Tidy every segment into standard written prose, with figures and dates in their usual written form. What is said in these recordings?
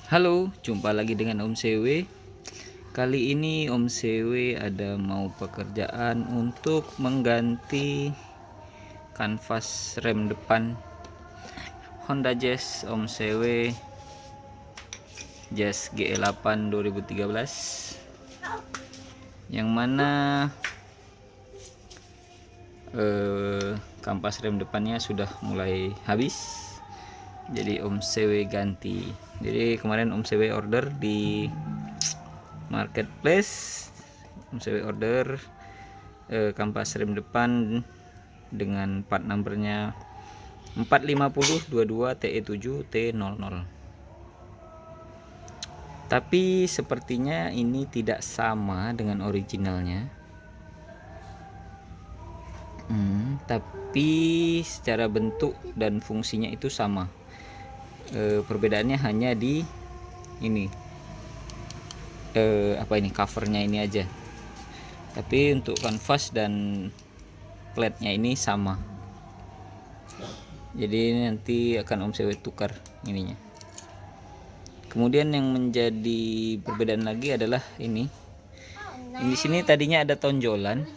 Halo, jumpa lagi dengan Om CW. Kali ini Om CW ada mau pekerjaan untuk mengganti kanvas rem depan Honda Jazz Om CW Jazz GE8 2013, yang mana kampas rem depannya sudah mulai habis. Jadi Om CW ganti. Jadi kemarin Om CW order di marketplace. Om CW order kampas rem depan dengan part numbernya 45022 TE7 T00. Tapi sepertinya ini tidak sama dengan originalnya. Tapi secara bentuk dan fungsinya itu sama. Perbedaannya hanya di ini covernya ini aja. Tapi untuk kanvas dan platnya ini sama. Jadi nanti akan Om CW tukar ininya. Kemudian yang menjadi perbedaan lagi adalah ini. Di sini tadinya ada tonjolan.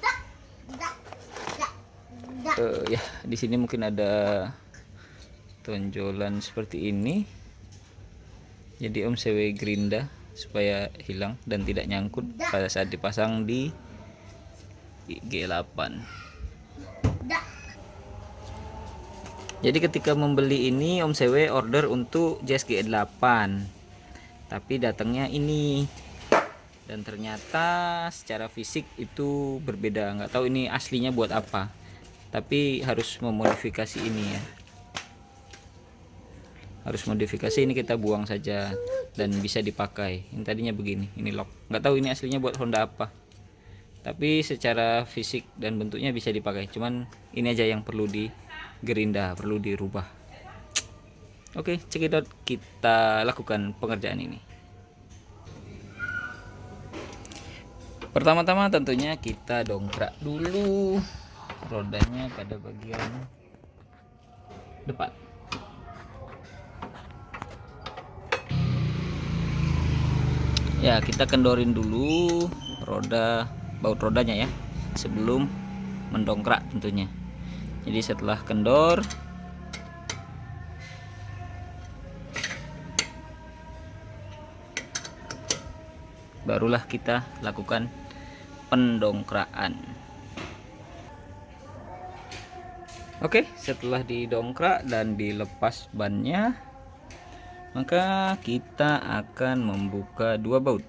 Ya, di sini mungkin ada tonjolan seperti ini. Jadi Om CW gerinda supaya hilang dan tidak nyangkut pada saat dipasang di G8. Jadi ketika membeli ini Om CW order untuk Jazz G8, tapi datangnya ini, dan ternyata secara fisik itu berbeda. Nggak tahu ini aslinya buat apa, tapi harus memodifikasi ini ya. Harus modifikasi ini, kita buang saja dan bisa dipakai. Ini tadinya begini, ini lock. Nggak tahu ini aslinya buat Honda apa, tapi secara fisik dan bentuknya bisa dipakai. Cuman ini aja yang perlu digerinda, perlu dirubah. Oke, cekidot, kita lakukan pengerjaan ini. Pertama-tama tentunya kita dongkrak dulu rodanya pada bagian depan. Ya, kita kendorin dulu baut rodanya ya, sebelum mendongkrak tentunya. Jadi setelah kendor, barulah kita lakukan pendongkrakan. Oke, setelah didongkrak dan dilepas bannya, maka kita akan membuka dua baut.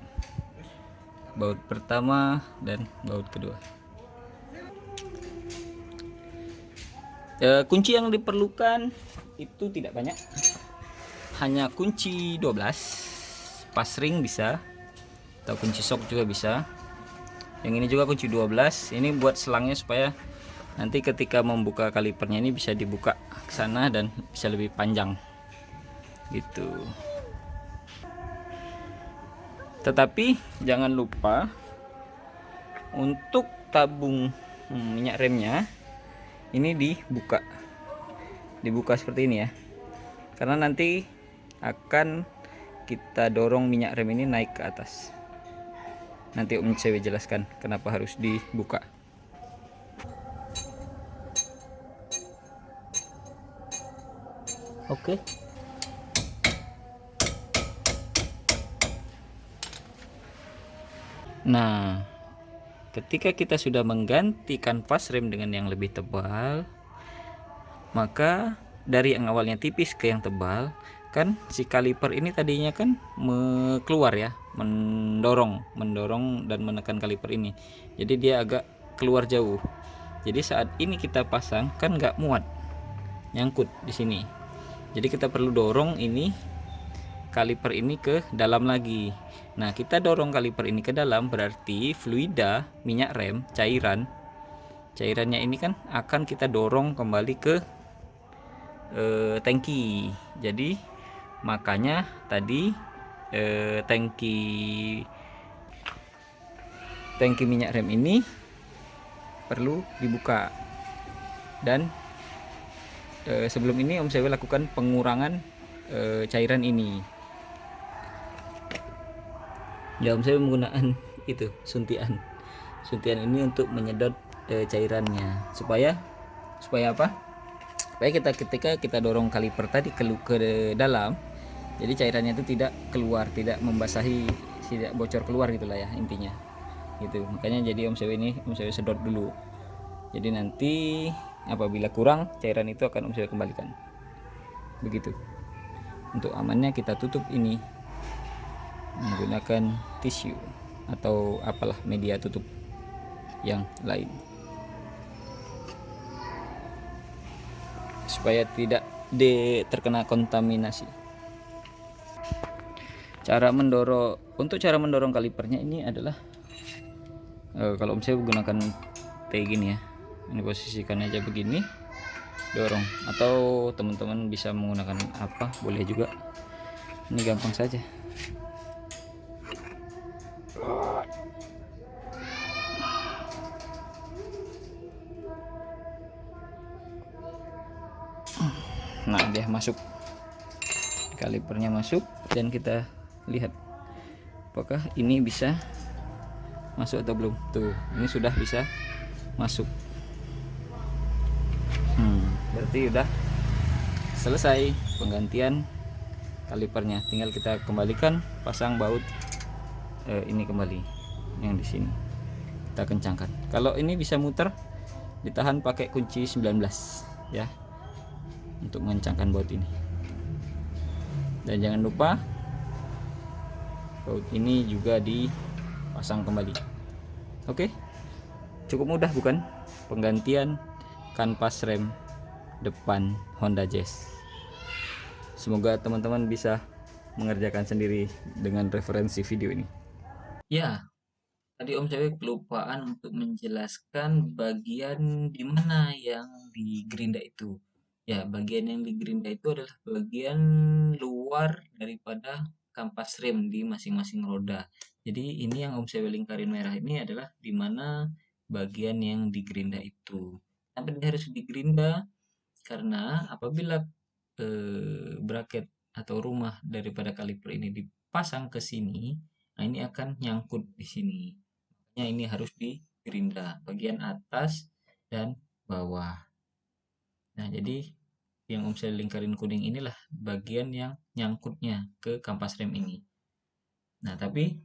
Baut pertama dan baut kedua. Kunci yang diperlukan itu tidak banyak, hanya kunci 12, pas ring bisa, atau kunci sok juga bisa. Yang ini juga kunci 12. Ini buat selangnya supaya nanti ketika membuka kalipernya ini bisa dibuka ke sana dan bisa lebih panjang gitu. Tetapi jangan lupa untuk tabung minyak remnya ini dibuka seperti ini ya, karena nanti akan kita dorong minyak rem ini naik ke atas. Nanti Om CW jelaskan kenapa harus dibuka. Oke. Nah, ketika kita sudah mengganti kanvas rem dengan yang lebih tebal, maka dari yang awalnya tipis ke yang tebal, kan si kaliper ini tadinya kan keluar ya, mendorong dan menekan kaliper ini. Jadi dia agak keluar jauh. Jadi saat ini kita pasang kan nggak muat, nyangkut di sini. Jadi kita perlu dorong ini kaliper ini ke dalam lagi. Nah, kita dorong kaliper ini ke dalam, berarti fluida minyak rem, cairannya ini kan akan kita dorong kembali ke tangki. Jadi makanya tadi tangki minyak rem ini perlu dibuka. Dan sebelum ini Om CW lakukan pengurangan cairan ini. Ya Om saya menggunakan itu suntian ini untuk menyedot cairannya supaya apa, supaya ketika kita dorong kaliper tadi ke dalam, jadi cairannya itu tidak keluar, tidak membasahi, tidak bocor keluar gitulah ya intinya gitu. Makanya jadi Om saya sedot dulu, jadi nanti apabila kurang cairan itu akan Om saya kembalikan begitu. Untuk amannya kita tutup ini menggunakan tisu atau apalah media tutup yang lain supaya tidak terkena kontaminasi. Untuk cara mendorong kalipernya ini adalah kalau saya menggunakan kayak gini ya, ini posisikan aja begini, dorong, atau teman-teman bisa menggunakan apa boleh juga, ini gampang saja. Nah dia masuk, kalipernya masuk, dan kita lihat apakah ini bisa masuk atau belum. Tuh, ini sudah bisa masuk. Berarti udah selesai penggantian kalipernya. Tinggal kita kembalikan, pasang baut ini kembali yang di sini, kita kencangkan. Kalau ini bisa muter, ditahan pakai kunci 19 ya, untuk mengencangkan baut ini. Dan jangan lupa baut ini juga dipasang kembali. Oke, cukup mudah bukan penggantian kanvas rem depan Honda Jazz. Semoga teman-teman bisa mengerjakan sendiri dengan referensi video ini. Ya, tadi Om saya kelupaan untuk menjelaskan bagian di mana yang digerinda itu. Ya, bagian yang digerinda itu adalah bagian luar daripada kampas rem di masing-masing roda. Jadi ini yang Om saya lingkarin merah ini adalah di mana bagian yang digerinda itu. Tapi dia harus digerinda karena apabila bracket atau rumah daripada kaliper ini dipasang ke sini, nah ini akan nyangkut di sini. Makanya ini harus digerinda bagian atas dan bawah. Nah, jadi yang Om saya lingkarin kuning inilah bagian yang nyangkutnya ke kampas rem ini. Nah, tapi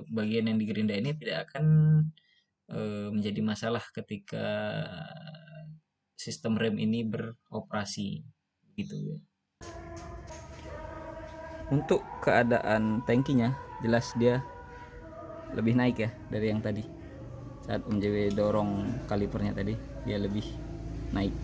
bagian yang digerinda ini tidak akan menjadi masalah ketika sistem rem ini beroperasi gitu ya. Untuk keadaan tangkinya jelas dia lebih naik ya dari yang tadi. Saat Om JW dorong kalipernya tadi, dia lebih naik.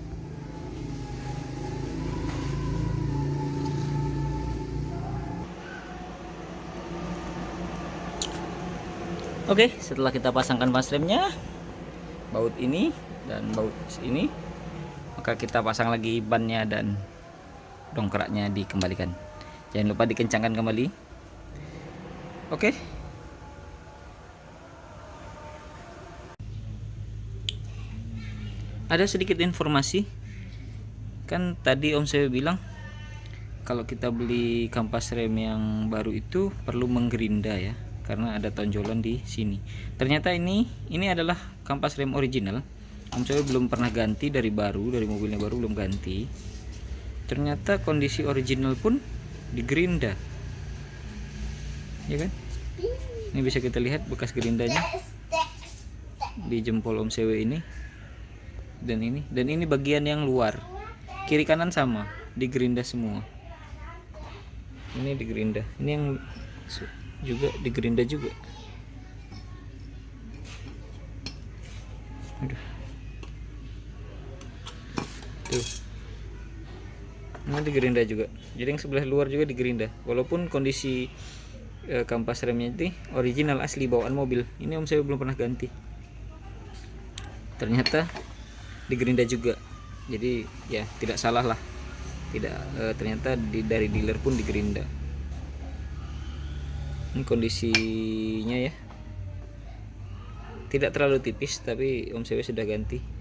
Oke, setelah kita pasangkan pas remnya, baut ini dan baut ini, maka kita pasang lagi bannya dan dongkraknya dikembalikan. Jangan lupa dikencangkan kembali. Oke. Ada sedikit informasi. Kan tadi Om saya bilang kalau kita beli kampas rem yang baru itu perlu menggerinda ya, karena ada tonjolan di sini. Ternyata ini adalah kampas rem original. Om saya belum pernah ganti dari mobilnya baru belum ganti. Ternyata kondisi original pun digerinda, ya kan? Ini bisa kita lihat bekas gerindanya di jempol Om CW ini, dan ini bagian yang luar, kiri kanan sama digerinda semua. Ini digerinda, ini yang juga digerinda juga. Aduh. Tuh. Ini digerinda juga. Jadi yang sebelah luar juga digerinda. Walaupun kondisi kampas remnya itu original asli bawaan mobil. Ini Om saya belum pernah ganti. Ternyata digerinda juga. Jadi ya tidak salah lah. Tidak ternyata dari dealer pun digerinda. Ini kondisinya ya. Tidak terlalu tipis, tapi Om saya sudah ganti.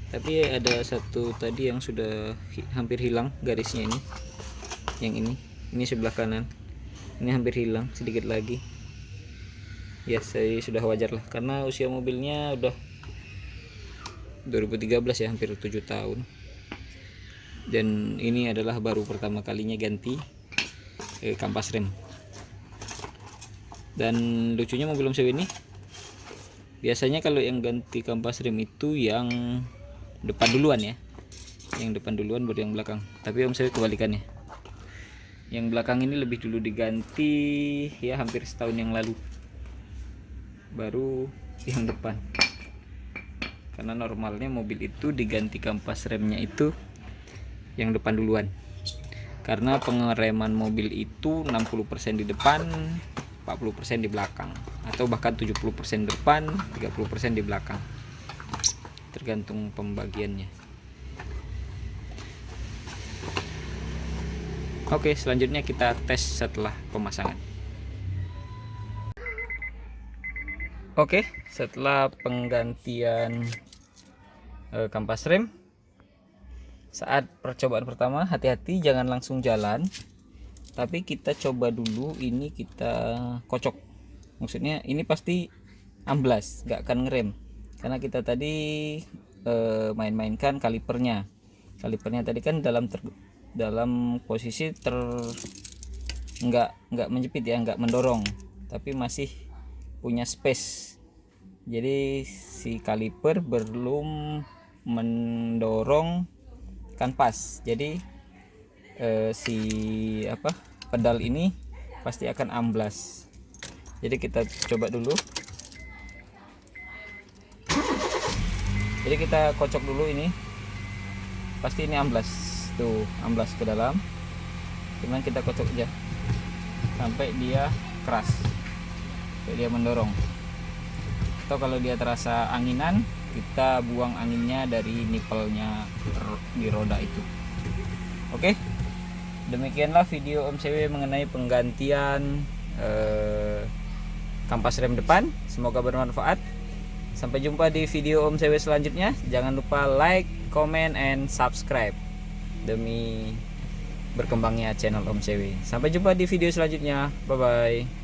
Tapi ada satu tadi yang sudah hampir hilang garisnya ini, yang ini Ini sebelah kanan, ini hampir hilang, sedikit lagi. Ya saya sudah wajar lah, karena usia mobilnya udah 2013 ya, hampir 7 tahun. Dan ini adalah baru pertama kalinya ganti kampas rem. Dan lucunya mobil Om Sewe ini, biasanya kalau yang ganti kampas rem itu yang depan duluan ya, yang depan duluan baru yang belakang. Tapi Om Sewe kebalikannya, yang belakang ini lebih dulu diganti ya, hampir setahun yang lalu baru yang depan. Karena normalnya mobil itu diganti kampas remnya itu yang depan duluan, karena pengereman mobil itu 60% di depan, 40% di belakang, atau bahkan 70% depan, 30% di belakang, tergantung pembagiannya. Oke, selanjutnya kita tes setelah pemasangan. Oke, setelah penggantian kampas rem, saat percobaan pertama hati-hati, jangan langsung jalan, tapi kita coba dulu ini, kita kocok. Maksudnya ini pasti amblas, gak akan ngerem, karena kita tadi main-mainkan kalipernya. Kalipernya tadi kan dalam posisi nggak menjepit ya, nggak mendorong, tapi masih punya space. Jadi si kaliper belum mendorong kanvas, jadi si pedal ini pasti akan amblas. Jadi kita coba dulu, jadi kita kocok dulu ini, pasti ini amblas tuh, amblas ke dalam. Cuman kita kocok aja sampai dia keras, sampai dia mendorong. Atau kalau dia terasa anginan, kita buang anginnya dari nipelnya di roda itu. Oke, demikianlah video Om Sewe mengenai penggantian kampas rem depan. Semoga bermanfaat. Sampai jumpa di video Om Sewe selanjutnya. Jangan lupa like, comment, and subscribe demi berkembangnya channel Om Sewe. Sampai jumpa di video selanjutnya. Bye bye.